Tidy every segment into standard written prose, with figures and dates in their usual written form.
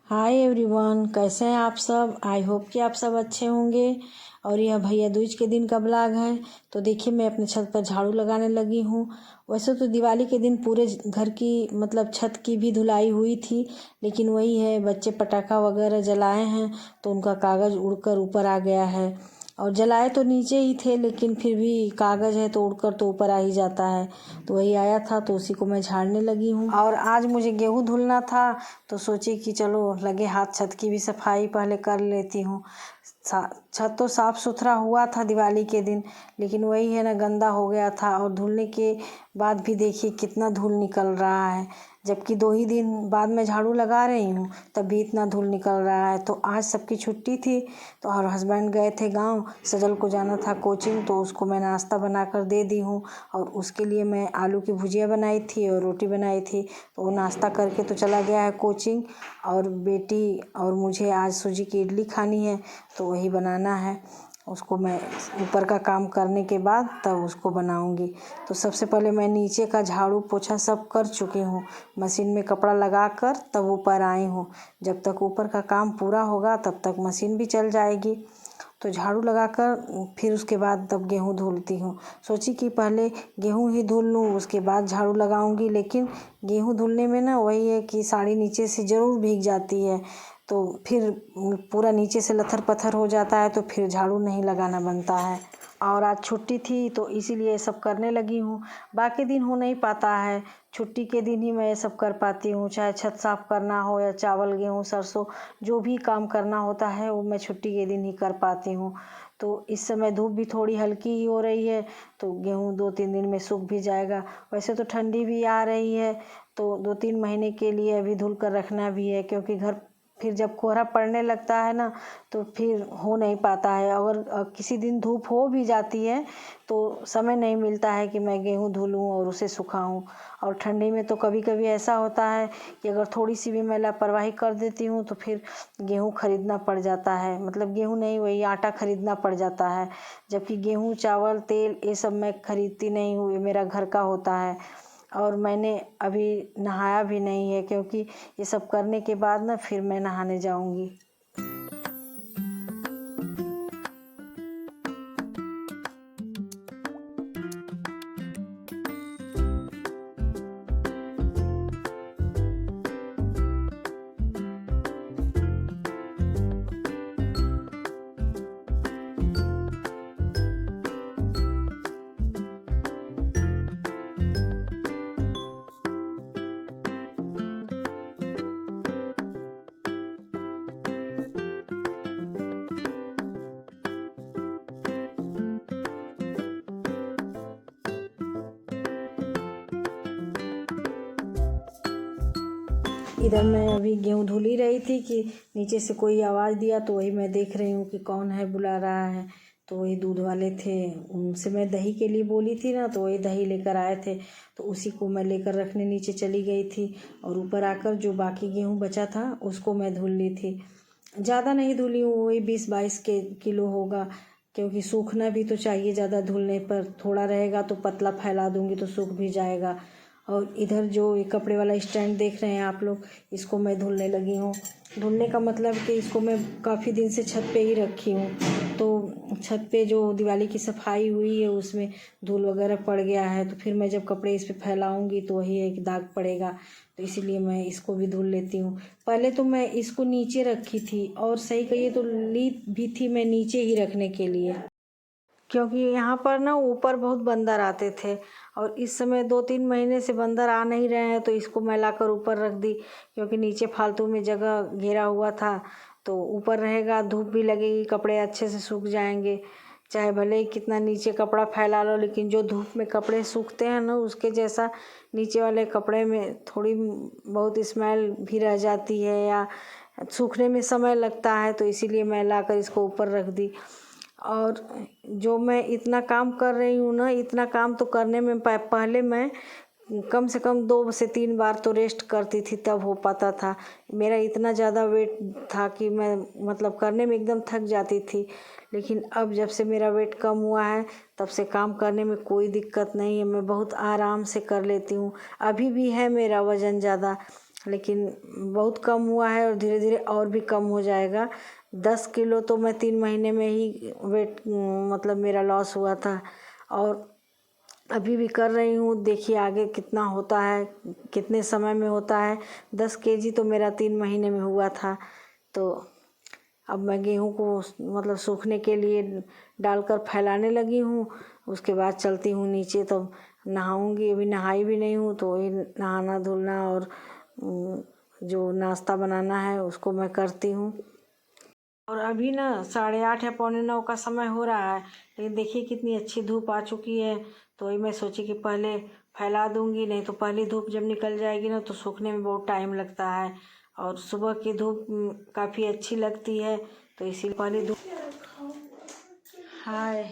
Hi everyone, कैसे हैं आप सब। आई होप कि आप सब अच्छे होंगे। और यह भैया दूज के दिन का ब्लॉग है। तो देखिए, मैं अपने छत पर झाड़ू लगाने लगी हूँ। वैसे तो दिवाली के दिन पूरे घर की छत की भी धुलाई हुई थी, लेकिन वही है, बच्चे पटाखा वगैरह जलाए हैं तो उनका कागज़ उड़कर ऊपर आ गया है। और जलाए तो नीचे ही थे, लेकिन फिर भी कागज़ है तो उड़कर तो ऊपर आ ही जाता है। तो वही आया था तो उसी को मैं झाड़ने लगी हूँ। और आज मुझे गेहूँ धुलना था, तो सोची कि चलो लगे हाथ छत की भी सफाई पहले कर लेती हूँ। छत तो साफ़ सुथरा हुआ था दिवाली के दिन, लेकिन वही है ना, गंदा हो गया था। और धुलने के बाद भी देखिए कितना धूल निकल रहा है, जबकि 2 ही दिन बाद मैं झाड़ू लगा रही हूँ तब भी इतना धूल निकल रहा है। तो आज सबकी छुट्टी थी, तो और हस्बैंड गए थे गांव। सजल को जाना था कोचिंग, तो उसको मैं नाश्ता बनाकर दे दी हूँ। और उसके लिए मैं आलू की भुजिया बनाई थी और रोटी बनाई थी, तो वो नाश्ता करके तो चला गया है कोचिंग। और बेटी और मुझे आज सूजी की इडली खानी है, तो वही बनाना है। उसको मैं ऊपर का काम करने के बाद तब उसको बनाऊंगी। तो सबसे पहले मैं नीचे का झाड़ू पोछा सब कर चुकी हूँ। मशीन में कपड़ा लगाकर तब ऊपर आई हूँ। जब तक ऊपर का काम पूरा होगा तब तक मशीन भी चल जाएगी। तो झाड़ू लगाकर फिर उसके बाद तब गेहूँ धुलती हूँ। सोची कि पहले गेहूँ ही धुल लूँ, उसके बाद झाड़ू लगाऊंगी, लेकिन गेहूँ धुलने में ना वही है कि साड़ी नीचे से ज़रूर भीग जाती है, तो फिर पूरा नीचे से लथर पथर हो जाता है, तो फिर झाड़ू नहीं लगाना बनता है। और आज छुट्टी थी तो इसीलिए सब करने लगी हूँ। बाकी दिन हो नहीं पाता है, छुट्टी के दिन ही मैं ये सब कर पाती हूँ। चाहे छत साफ़ करना हो या चावल गेहूँ सरसों जो भी काम करना होता है वो मैं छुट्टी के दिन ही कर पाती हूँ। तो इस समय धूप भी थोड़ी हल्की ही हो रही है, तो गेहूँ 2-3 दिन में सूख भी जाएगा। वैसे तो ठंडी भी आ रही है, तो 2-3 महीने के लिए अभी धुल कर रखना भी है, क्योंकि घर फिर जब कोहरा पड़ने लगता है ना, तो फिर हो नहीं पाता है। अगर किसी दिन धूप हो भी जाती है तो समय नहीं मिलता है कि मैं गेहूँ धुलूँ और उसे सुखाऊँ। और ठंडी में तो कभी कभी ऐसा होता है कि अगर थोड़ी सी भी मैं लापरवाही कर देती हूँ तो फिर गेहूँ खरीदना पड़ जाता है। गेहूँ नहीं, वही आटा खरीदना पड़ जाता है। जबकि गेहूँ चावल तेल ये सब मैं खरीदती नहीं हूँ, ये मेरा घर का होता है। और मैंने अभी नहाया भी नहीं है, क्योंकि ये सब करने के बाद ना फिर मैं नहाने जाऊंगी। इधर मैं अभी गेहूँ धुल ही रही थी कि नीचे से कोई आवाज़ दिया, तो वही मैं देख रही हूँ कि कौन है बुला रहा है। तो वही दूध वाले थे, उनसे मैं दही के लिए बोली थी ना, तो वही दही लेकर आए थे। तो उसी को मैं लेकर रखने नीचे चली गई थी। और ऊपर आकर जो बाकी गेहूँ बचा था उसको मैं धुल ली थी। ज़्यादा नहीं धुली हूँ, वही 20-22 के किलो होगा, क्योंकि सूखना भी तो चाहिए। ज़्यादा धुलने पर थोड़ा रहेगा तो पतला फैला दूँगी तो सूख भी जाएगा। और इधर जो ये कपड़े वाला स्टैंड देख रहे हैं आप लोग, इसको मैं धुलने लगी हूँ। धुलने का मतलब कि इसको मैं काफ़ी दिन से छत पे ही रखी हूँ, तो छत पे जो दिवाली की सफाई हुई है उसमें धूल वगैरह पड़ गया है। तो फिर मैं जब कपड़े इस पे फैलाऊँगी तो वही एक दाग पड़ेगा, तो इसीलिए मैं इसको भी धुल लेती हूँ। पहले तो मैं इसको नीचे रखी थी, और सही कहिए तो ली भी थी मैं नीचे ही रखने के लिए, क्योंकि यहाँ पर ना ऊपर बहुत बंदर आते थे। और इस समय 2-3 महीने से बंदर आ नहीं रहे हैं, तो इसको मैं लाकर ऊपर रख दी, क्योंकि नीचे फालतू में जगह घेरा हुआ था। तो ऊपर रहेगा, धूप भी लगेगी, कपड़े अच्छे से सूख जाएंगे। चाहे भले ही कितना नीचे कपड़ा फैला लो, लेकिन जो धूप में कपड़े सूखते हैं ना, उसके जैसा नीचे वाले कपड़े में थोड़ी बहुत स्मेल भी रह जाती है, या सूखने में समय लगता है। तो इसीलिए मैं लाकर इसको ऊपर रख दी। और जो मैं इतना काम कर रही हूँ ना, इतना काम तो करने में पहले मैं कम से कम 2 से 3 बार तो रेस्ट करती थी, तब हो पाता था। मेरा इतना ज़्यादा वेट था कि मैं करने में एकदम थक जाती थी। लेकिन अब जब से मेरा वेट कम हुआ है, तब से काम करने में कोई दिक्कत नहीं है, मैं बहुत आराम से कर लेती हूँ। अभी भी है मेरा वज़न ज़्यादा, लेकिन बहुत कम हुआ है और धीरे धीरे और भी कम हो जाएगा। 10 किलो तो मैं 3 महीने में ही वेट मतलब मेरा लॉस हुआ था और अभी भी कर रही हूँ। देखिए आगे कितना होता है, कितने समय में होता है। 10 केजी तो मेरा 3 महीने में हुआ था। तो अब मैं गेहूँ को मतलब सूखने के लिए डालकर फैलाने लगी हूँ। उसके बाद चलती हूँ नीचे, तो नहाऊंगी। अभी नहाई भी नहीं हूँ, तो ये नहाना धुलना और जो नाश्ता बनाना है उसको मैं करती हूँ। और अभी ना 8:30 या 8:45 का समय हो रहा है, लेकिन देखिए कितनी अच्छी धूप आ चुकी है। तो वही मैं सोची कि पहले फैला दूंगी, नहीं तो पहली धूप जब निकल जाएगी ना तो सूखने में बहुत टाइम लगता है। और सुबह की धूप काफ़ी अच्छी लगती है, तो इसीलिए पहली धूप। हाय,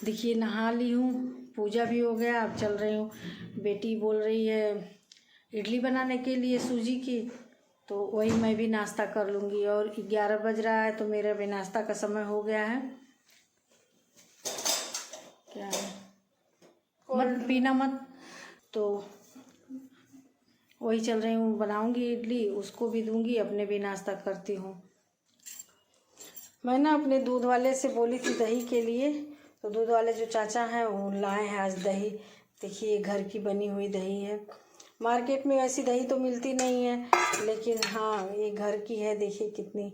देखिए नहा ली हूँ, पूजा भी हो गया, अब चल रही हूँ। बेटी बोल रही है इडली बनाने के लिए सूजी की, तो वही मैं भी नाश्ता कर लूँगी। और 11 बज रहा है, तो मेरा भी नाश्ता का समय हो गया है। क्या है, मत पीना मत। तो वही चल रही हूँ, बनाऊँगी इडली, उसको भी दूँगी, अपने भी नाश्ता करती हूँ। मैं ना अपने दूध वाले से बोली थी दही के लिए, तो दूध वाले जो चाचा हैं वो लाए हैं आज दही। देखिए घर की बनी हुई दही है। मार्केट में ऐसी दही तो मिलती नहीं है, लेकिन हाँ ये घर की है। देखिए कितनी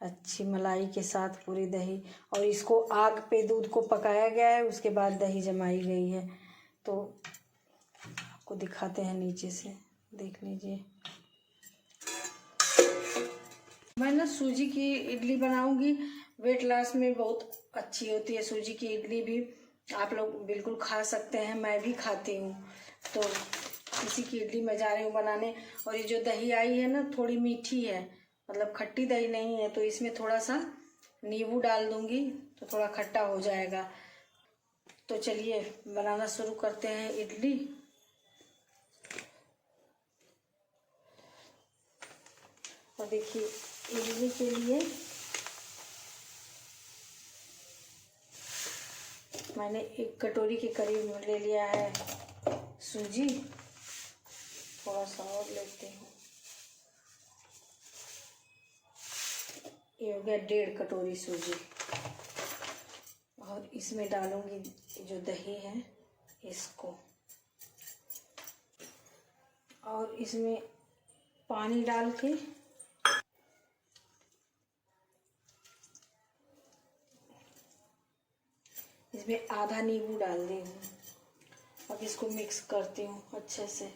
अच्छी मलाई के साथ पूरी दही। और इसको आग पे दूध को पकाया गया है, उसके बाद दही जमाई गई है। तो आपको दिखाते हैं नीचे से, देख लीजिए। मैं ना सूजी की इडली बनाऊंगी, वेट लॉस में बहुत अच्छी होती है सूजी की इडली भी। आप लोग बिल्कुल खा सकते हैं, मैं भी खाती हूँ। तो इसी की इडली मैं जा रही हूँ बनाने। और ये जो दही आई है ना थोड़ी मीठी है, मतलब खट्टी दही नहीं है, तो इसमें थोड़ा सा नींबू डाल दूंगी तो थोड़ा खट्टा हो जाएगा। तो चलिए बनाना शुरू करते हैं इडली। और देखिए इडली के लिए मैंने 1 कटोरी के करीब ले लिया है सूजी। थोड़ा सा और लेती हूँ, ये हो गया 1.5 कटोरी सूजी। और इसमें डालूंगी जो दही है इसको, और इसमें पानी डाल के इसमें आधा नींबू डाल दी हूँ। अब इसको मिक्स करती हूँ अच्छे से।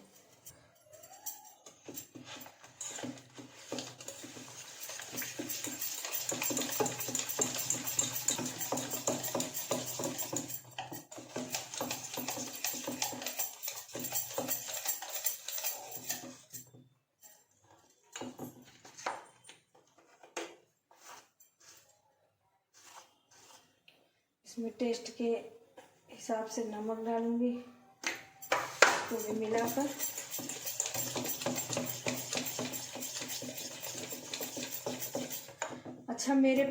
इसमें टेस्ट के हिसाब से नमक डालूंगी, तो भी मिलाकर। अच्छा मेरे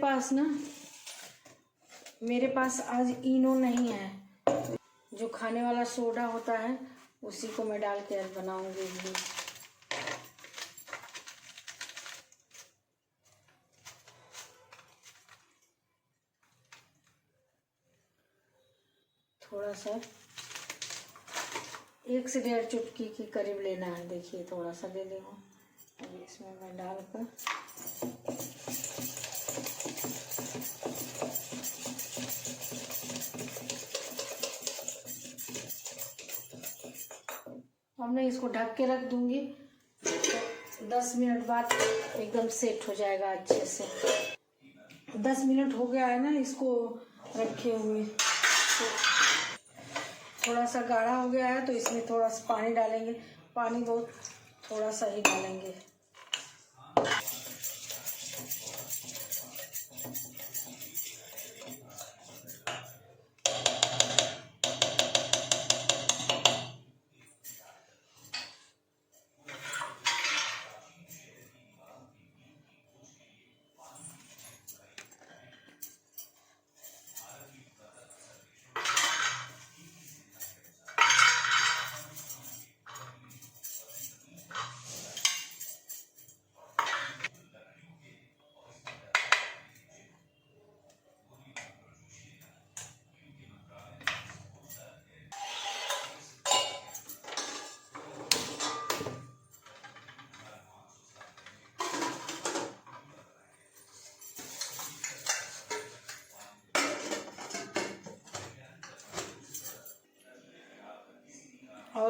पास आज इनो नहीं है, जो खाने वाला सोडा होता है उसी को मैं डाल के आज बनाऊंगी इडली। थोड़ा सा 1 से 1.5 चुटकी के करीब लेना है। देखिए थोड़ा सा ले ली हूँ, और इसमें मैं डालकर अब मैं इसको ढक के रख दूंगी, तो 10 मिनट बाद एकदम सेट हो जाएगा अच्छे से। 10 मिनट हो गया है ना इसको रखे हुए, तो थोड़ा सा गाढ़ा हो गया है, तो इसमें थोड़ा सा पानी डालेंगे। पानी बहुत थोड़ा सा ही डालेंगे।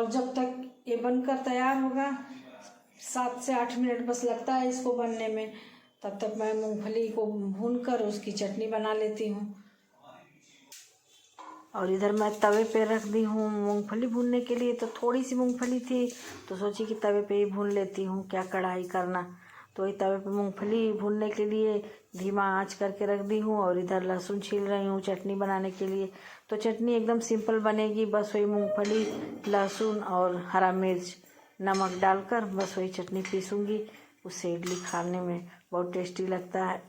और जब तक ये बनकर तैयार होगा 7 से 8 मिनट बस लगता है इसको बनने में, तब तक मैं मूंगफली को भूनकर उसकी चटनी बना लेती हूँ। और इधर मैं तवे पे रख दी हूँ मूंगफली भूनने के लिए। तो थोड़ी सी मूंगफली थी तो सोची कि तवे पे ही भून लेती हूँ, क्या कढ़ाई करना। तो वही तवे पे मूंगफली भूनने के लिए धीमा आंच करके रख दी हूँ। और इधर लहसुन छील रही हूँ चटनी बनाने के लिए। तो चटनी एकदम सिंपल बनेगी, बस वही मूंगफली, लहसुन और हरा मिर्च, नमक डालकर बस वही चटनी पीसूँगी। उससे इडली खाने में बहुत टेस्टी लगता है।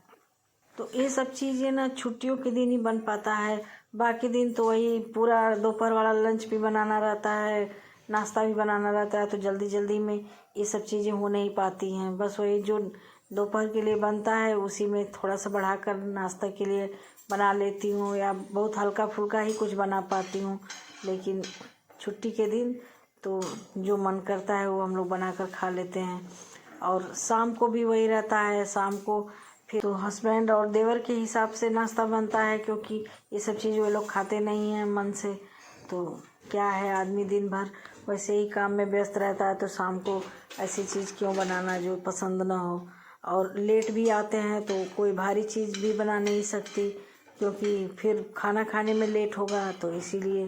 तो ये सब चीज़ें ना छुट्टियों के दिन ही बन पाता है, बाकी दिन तो वही पूरा दोपहर वाला लंच भी बनाना रहता है, नाश्ता भी बनाना रहता है, तो जल्दी जल्दी में ये सब चीज़ें हो नहीं पाती हैं। बस वही जो दोपहर के लिए बनता है उसी में थोड़ा सा बढ़ाकर नाश्ता के लिए बना लेती हूँ, या बहुत हल्का फुल्का ही कुछ बना पाती हूँ। लेकिन छुट्टी के दिन तो जो मन करता है वो हम लोग बनाकर खा लेते हैं। और शाम को भी वही रहता है, शाम को फिर तो हस्बैंड और देवर के हिसाब से नाश्ता बनता है, क्योंकि ये सब चीज़ वे लोग खाते नहीं हैं मन से। तो क्या है, आदमी दिन भर वैसे ही काम में व्यस्त रहता है, तो शाम को ऐसी चीज़ क्यों बनाना जो पसंद ना हो। और लेट भी आते हैं तो कोई भारी चीज़ भी बना नहीं सकती, क्योंकि फिर खाना खाने में लेट होगा। तो इसीलिए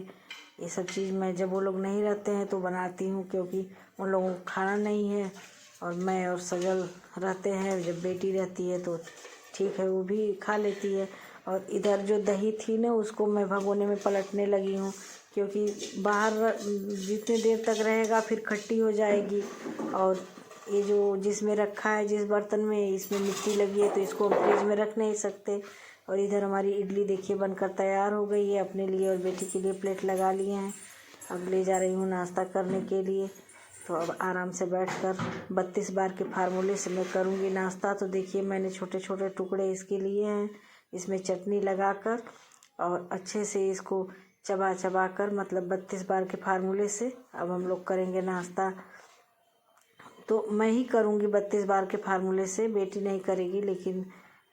ये सब चीज़ मैं जब वो लोग नहीं रहते हैं तो बनाती हूँ, क्योंकि उन लोगों को खाना नहीं है और मैं और सजल रहते हैं। जब बेटी रहती है तो ठीक है, वो भी खा लेती है। और इधर जो दही थी ना उसको मैं भगोने में पलटने लगी हूँ, क्योंकि बाहर जितने देर तक रहेगा फिर खट्टी हो जाएगी। और ये जो जिसमें रखा है, जिस बर्तन में, इसमें मिट्टी लगी है तो इसको हम फ्रिज में रख नहीं सकते। और इधर हमारी इडली देखिए बनकर तैयार हो गई है। अपने लिए और बेटी के लिए प्लेट लगा लिए हैं, अब ले जा रही हूँ नाश्ता करने के लिए। तो अब आराम से बैठकर 32 बार के फार्मूले से मैं करूँगी नाश्ता। तो देखिए मैंने छोटे छोटे टुकड़े इसके लिए हैं, इसमें चटनी लगाकर और अच्छे से इसको चबा चबा कर, मतलब 32 बार के फार्मूले से अब हम लोग करेंगे नाश्ता। तो मैं ही करूँगी 32 बार के फार्मूले से, बेटी नहीं करेगी। लेकिन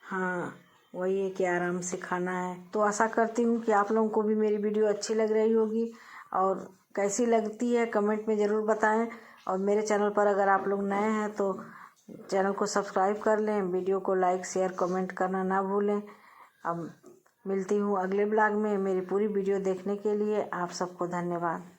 हाँ, वही है कि आराम से खाना है। तो आशा करती हूँ कि आप लोगों को भी मेरी वीडियो अच्छी लग रही होगी, और कैसी लगती है कमेंट में ज़रूर बताएं। और मेरे चैनल पर अगर आप लोग नए हैं तो चैनल को सब्सक्राइब कर लें, वीडियो को लाइक शेयर कमेंट करना ना भूलें। अब मिलती हूँ अगले ब्लॉग में। मेरी पूरी वीडियो देखने के लिए आप सबको धन्यवाद।